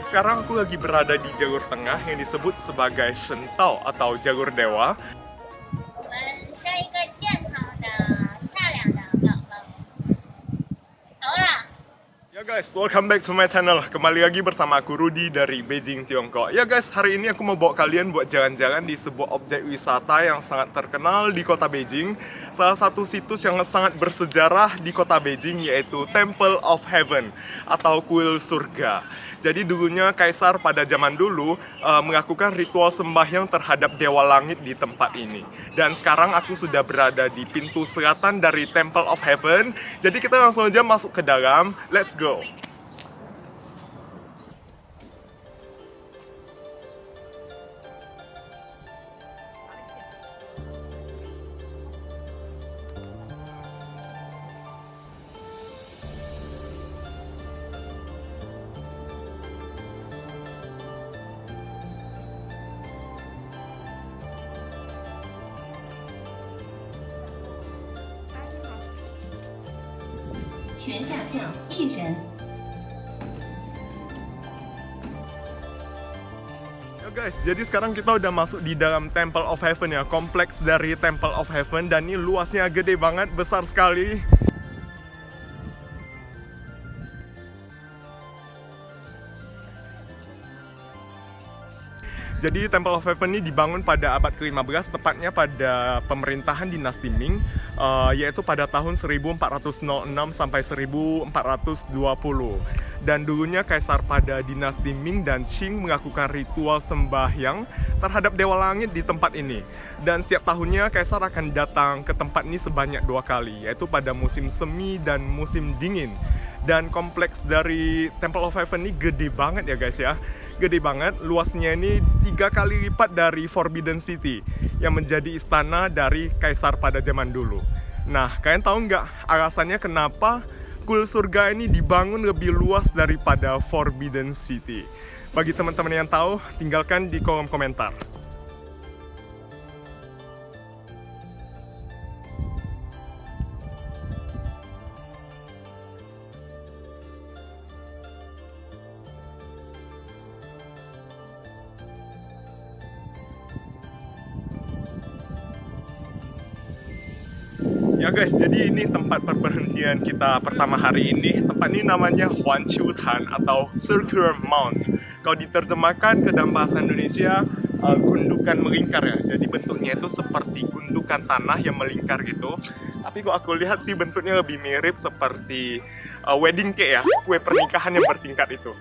Sekarang aku lagi berada di jalur tengah yang disebut sebagai Shentao atau jalur dewa. 我们是一个健康的、漂亮的宝宝。好了。 Ya guys, welcome back to my channel. Kembali lagi bersama aku Rudy dari Beijing, Tiongkok. Ya guys, hari ini aku mau bawa kalian buat jalan-jalan di sebuah objek wisata yang sangat terkenal di kota Beijing. Salah satu situs yang sangat bersejarah di kota Beijing yaitu Temple of Heaven atau kuil surga. Jadi dulunya kaisar pada zaman dulu melakukan ritual sembahyang terhadap dewa langit di tempat ini. Dan sekarang aku sudah berada di pintu selatan dari Temple of Heaven. Jadi kita langsung aja masuk ke dalam. Let's go. 全价票1人。 Ya guys, jadi sekarang kita udah masuk di dalam Temple of Heaven ya, kompleks dari Temple of Heaven, dan ini luasnya gede banget, besar sekali. Jadi Temple of Heaven ini dibangun pada abad ke-15, tepatnya pada pemerintahan dinasti Ming, yaitu pada tahun 1406 sampai 1420. Dan dulunya kaisar pada dinasti Ming dan Qing melakukan ritual sembahyang terhadap dewa langit di tempat ini. Dan setiap tahunnya kaisar akan datang ke tempat ini sebanyak 2 kali, yaitu pada musim semi dan musim dingin. Dan kompleks dari Temple of Heaven ini gede banget ya guys ya. Gede banget, luasnya ini 3 kali lipat dari Forbidden City yang menjadi istana dari kaisar pada zaman dulu. Nah, kalian tahu nggak alasannya kenapa kuil surga ini dibangun lebih luas daripada Forbidden City? Bagi teman-teman yang tahu, tinggalkan di kolom komentar. Ya guys, jadi ini tempat perberhentian kita pertama hari ini. Tempat ini namanya Huanqiu Tan atau Circular Mount. Kalau diterjemahkan ke dalam bahasa Indonesia, gundukan melingkar ya. Jadi bentuknya itu seperti gundukan tanah yang melingkar gitu. Tapi kok aku lihat sih bentuknya lebih mirip seperti wedding cake ya, kue pernikahan yang bertingkat itu.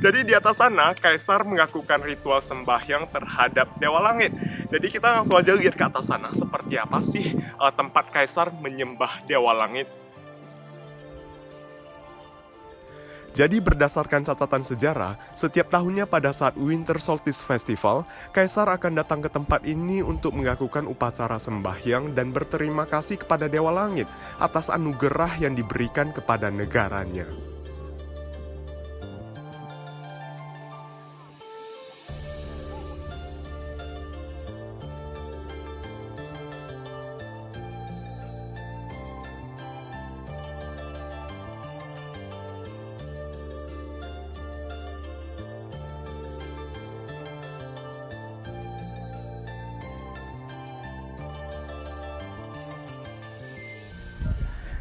Jadi di atas sana kaisar melakukan ritual sembahyang terhadap dewa langit. Jadi kita langsung aja lihat ke atas sana seperti apa sih tempat kaisar menyembah dewa langit. Jadi berdasarkan catatan sejarah, setiap tahunnya pada saat Winter Solstice Festival, kaisar akan datang ke tempat ini untuk melakukan upacara sembahyang dan berterima kasih kepada dewa langit atas anugerah yang diberikan kepada negaranya.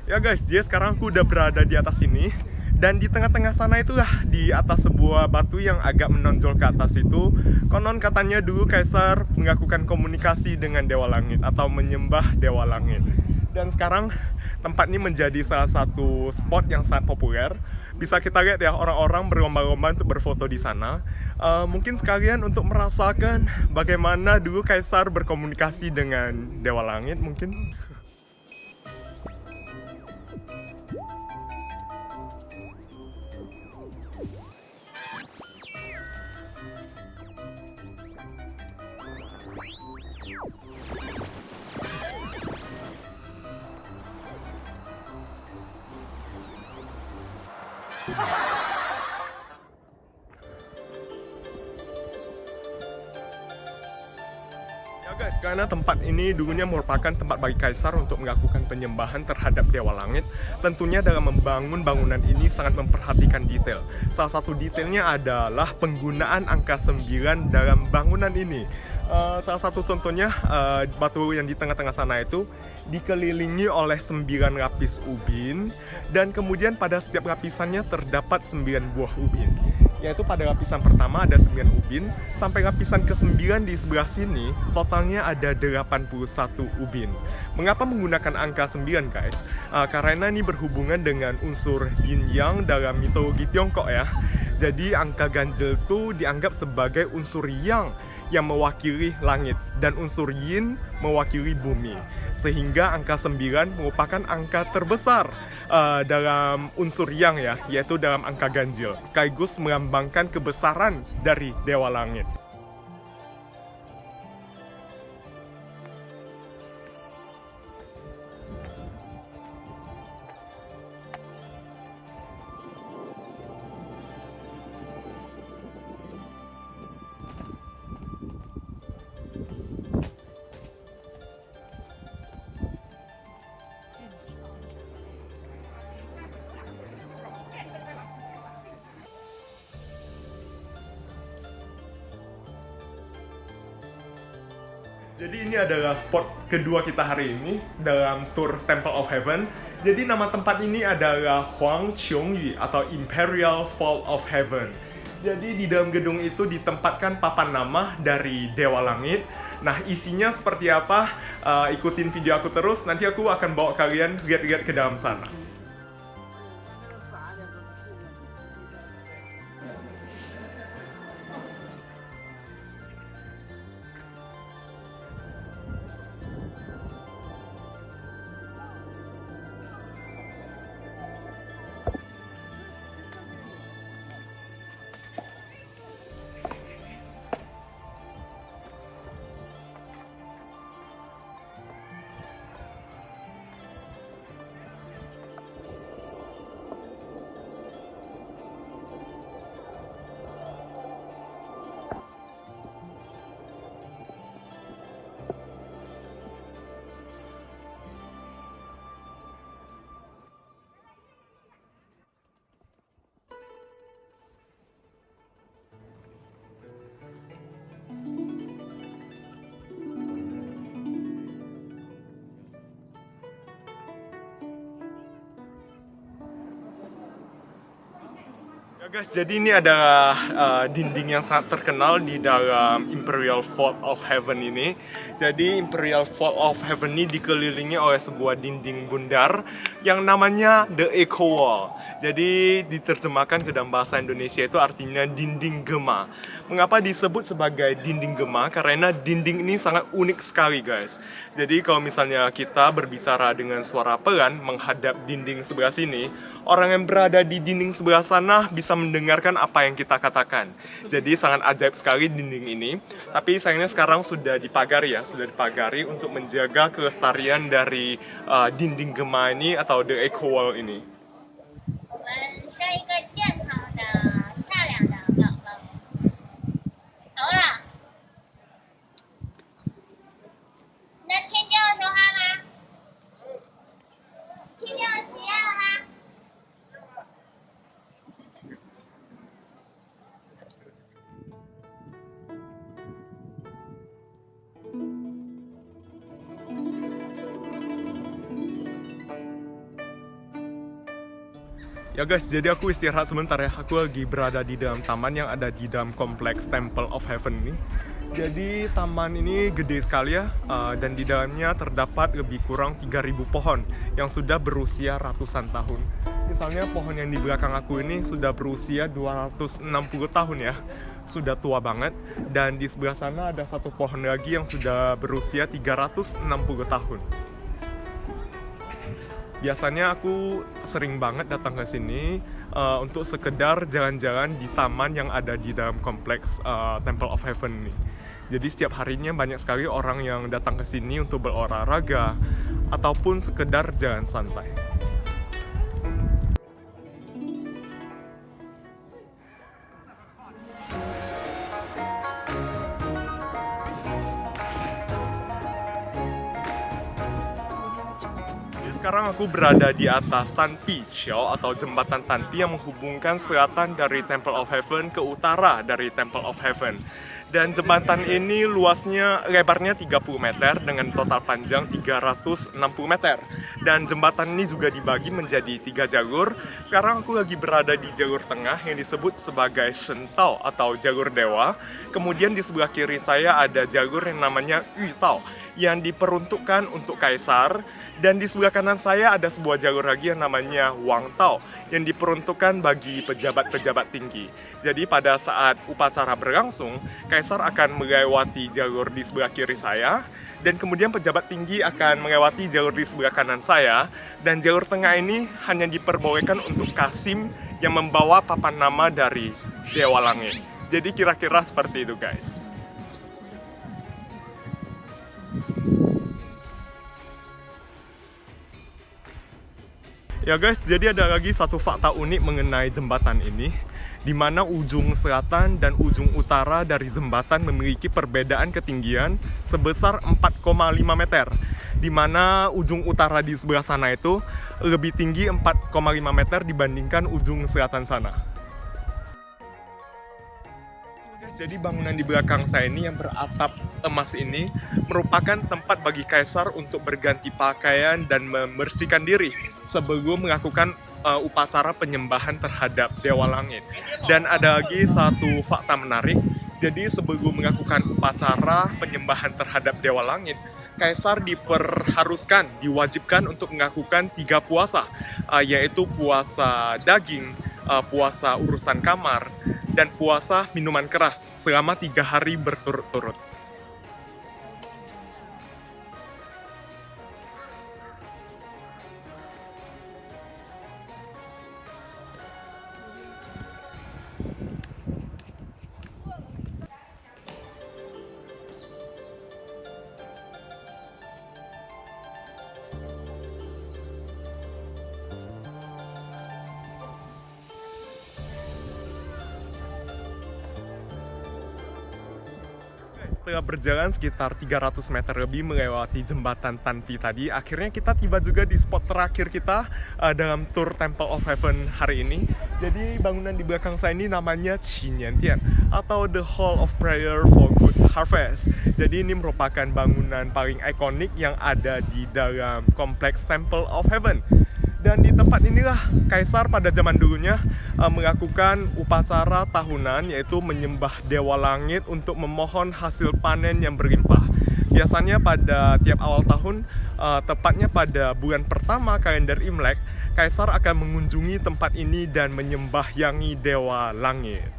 Ya guys, jadi sekarang aku udah berada di atas sini. Dan di tengah-tengah sana itulah, di atas sebuah batu yang agak menonjol ke atas itu, konon katanya dulu kaisar melakukan komunikasi dengan dewa langit atau menyembah dewa langit. Dan sekarang tempat ini menjadi salah satu spot yang sangat populer. Bisa kita lihat ya, orang-orang berlomba-lomba untuk berfoto di sana. Mungkin sekalian untuk merasakan bagaimana dulu kaisar berkomunikasi dengan dewa langit mungkin. Ya guys, karena tempat ini dulunya merupakan tempat bagi kaisar untuk melakukan penyembahan terhadap Dewa Langit, tentunya dalam membangun bangunan ini sangat memperhatikan detail. Salah satu detailnya adalah penggunaan angka 9 dalam bangunan ini. Salah satu contohnya, batu yang di tengah-tengah sana itu dikelilingi oleh 9 lapis ubin, dan kemudian pada setiap lapisannya terdapat 9 buah ubin. Yaitu pada lapisan pertama ada 9 ubin, sampai lapisan ke-9 di sebelah sini totalnya ada 81 ubin. Mengapa menggunakan angka 9 guys? Karena ini berhubungan dengan unsur yin yang dalam mitologi Tiongkok ya. Jadi angka ganjil itu dianggap sebagai unsur yang mewakili langit dan unsur yin mewakili bumi. Sehingga angka 9 merupakan angka terbesar dalam unsur yang ya, yaitu dalam angka ganjil. Sekaligus melambangkan kebesaran dari Dewa Langit. Jadi ini adalah spot kedua kita hari ini dalam tour Temple of Heaven. Jadi nama tempat ini adalah Huang Qiongyu atau Imperial Vault of Heaven. Jadi di dalam gedung itu ditempatkan papan nama dari Dewa Langit. Nah isinya seperti apa? Ikutin video aku terus, nanti aku akan bawa kalian lihat-lihat ke dalam sana. Ya guys, jadi ini adalah dinding yang sangat terkenal di dalam Imperial Vault of Heaven ini. Jadi Imperial Vault of Heaven ini dikelilingi oleh sebuah dinding bundar yang namanya The Echo Wall. Jadi diterjemahkan ke dalam bahasa Indonesia itu artinya dinding gema. Mengapa disebut sebagai dinding gema? Karena dinding ini sangat unik sekali guys. Jadi kalau misalnya kita berbicara dengan suara pelan menghadap dinding sebelah sini, orang yang berada di dinding sebelah sana bisa mendengarkan apa yang kita katakan. Jadi sangat ajaib sekali dinding ini. Tapi sayangnya sekarang sudah dipagari ya, sudah dipagari untuk menjaga kelestarian dari dinding gema ini atau The Echo Wall ini. 我们是一个健康的、漂亮的宝宝。好了，能听见我说话吗？听见我需要了吗？ Ya guys, jadi aku istirahat sebentar ya. Aku lagi berada di dalam taman yang ada di dalam kompleks Temple of Heaven ini. Jadi taman ini gede sekali ya, dan di dalamnya terdapat lebih kurang 3.000 pohon yang sudah berusia ratusan tahun. Misalnya pohon yang di belakang aku ini sudah berusia 260 tahun ya. Sudah tua banget. Dan di sebelah sana ada satu pohon lagi yang sudah berusia 360 tahun. Biasanya aku sering banget datang ke sini untuk sekedar jalan-jalan di taman yang ada di dalam kompleks Temple of Heaven ini. Jadi setiap harinya banyak sekali orang yang datang ke sini untuk berolahraga ataupun sekedar jalan santai. Sekarang aku berada di atas Tan Pi Qiao atau jembatan Tan Pi yang menghubungkan selatan dari Temple of Heaven ke utara dari Temple of Heaven. Dan jembatan ini lebarnya 30 meter dengan total panjang 360 meter. Dan jembatan ini juga dibagi menjadi 3 jalur. Sekarang aku lagi berada di jalur tengah yang disebut sebagai Shen Tao atau jalur dewa. Kemudian di sebelah kiri saya ada jalur yang namanya Yu Tao yang diperuntukkan untuk kaisar. Dan di sebelah kanan saya ada sebuah jalur lagi yang namanya Wang Tao yang diperuntukkan bagi pejabat-pejabat tinggi. Jadi pada saat upacara berlangsung, kaisar akan melewati jalur di sebelah kiri saya, dan kemudian pejabat tinggi akan melewati jalur di sebelah kanan saya, dan jalur tengah ini hanya diperbolehkan untuk Kasim yang membawa papan nama dari Dewa Langit. Jadi kira-kira seperti itu, guys. Ya guys, jadi ada lagi satu fakta unik mengenai jembatan ini, di mana ujung selatan dan ujung utara dari jembatan memiliki perbedaan ketinggian sebesar 4,5 meter. Di mana ujung utara di sebelah sana itu lebih tinggi 4,5 meter dibandingkan ujung selatan sana. Jadi bangunan di belakang saya ini yang beratap emas ini merupakan tempat bagi kaisar untuk berganti pakaian dan membersihkan diri sebelum melakukan upacara penyembahan terhadap Dewa Langit. Dan ada lagi satu fakta menarik, jadi sebelum melakukan upacara penyembahan terhadap Dewa Langit, kaisar diwajibkan untuk melakukan 3 puasa, yaitu puasa daging, puasa urusan kamar, dan puasa minuman keras selama 3 hari berturut-turut. Setelah berjalan sekitar 300 meter lebih melewati jembatan Tan Pi tadi, akhirnya kita tiba juga di spot terakhir kita dalam tour Temple of Heaven hari ini. Jadi bangunan di belakang saya ini namanya Qinian Tian atau The Hall of Prayer for Good Harvest. Jadi ini merupakan bangunan paling ikonik yang ada di dalam kompleks Temple of Heaven. Dan di tempat inilah kaisar pada zaman dulunya melakukan upacara tahunan, yaitu menyembah Dewa Langit untuk memohon hasil panen yang berlimpah. Biasanya pada tiap awal tahun, tepatnya pada bulan pertama kalender Imlek, kaisar akan mengunjungi tempat ini dan menyembahyangi Dewa Langit.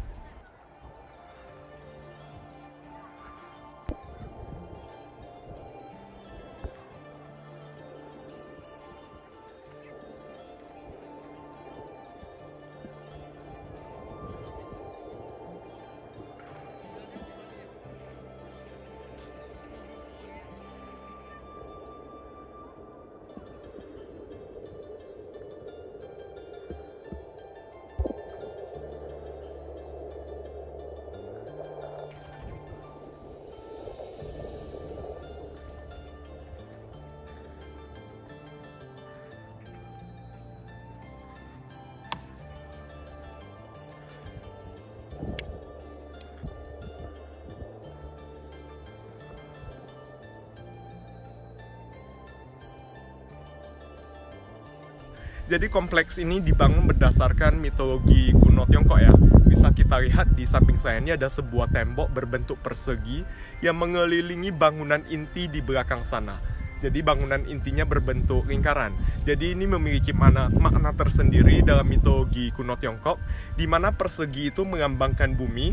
Jadi kompleks ini dibangun berdasarkan mitologi kuno Tiongkok ya. Bisa kita lihat di samping saya ini ada sebuah tembok berbentuk persegi yang mengelilingi bangunan inti di belakang sana. Jadi bangunan intinya berbentuk lingkaran. Jadi ini memiliki makna tersendiri dalam mitologi kuno Tiongkok, di mana persegi itu melambangkan bumi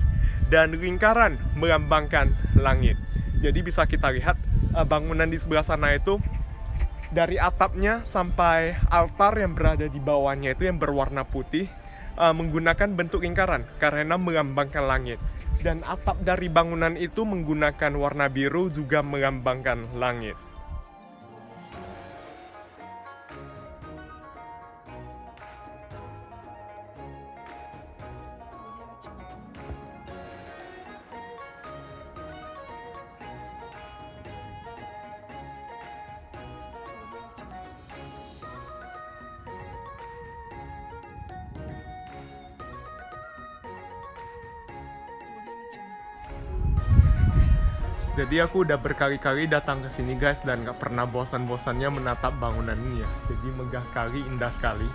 dan lingkaran melambangkan langit. Jadi bisa kita lihat bangunan di sebelah sana itu dari atapnya sampai altar yang berada di bawahnya itu yang berwarna putih menggunakan bentuk lingkaran karena melambangkan langit. Dan atap dari bangunan itu menggunakan warna biru juga melambangkan langit. Jadi aku udah berkali-kali datang ke sini guys dan gak pernah bosan-bosannya menatap bangunan ini ya. Jadi megah sekali, indah sekali.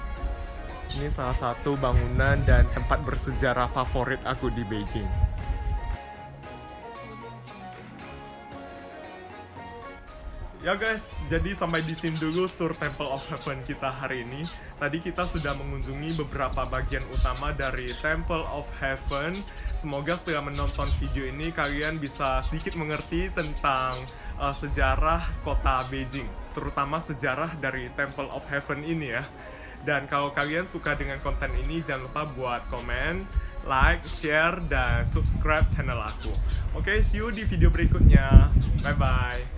Ini salah satu bangunan dan tempat bersejarah favorit aku di Beijing. Ya guys, jadi sampai di sini dulu tour Temple of Heaven kita hari ini. Tadi kita sudah mengunjungi beberapa bagian utama dari Temple of Heaven. Semoga setelah menonton video ini kalian bisa sedikit mengerti tentang sejarah kota Beijing, terutama sejarah dari Temple of Heaven ini ya. Dan kalau kalian suka dengan konten ini, jangan lupa buat komen, like, share, dan subscribe channel aku. Oke, see you di video berikutnya. Bye-bye.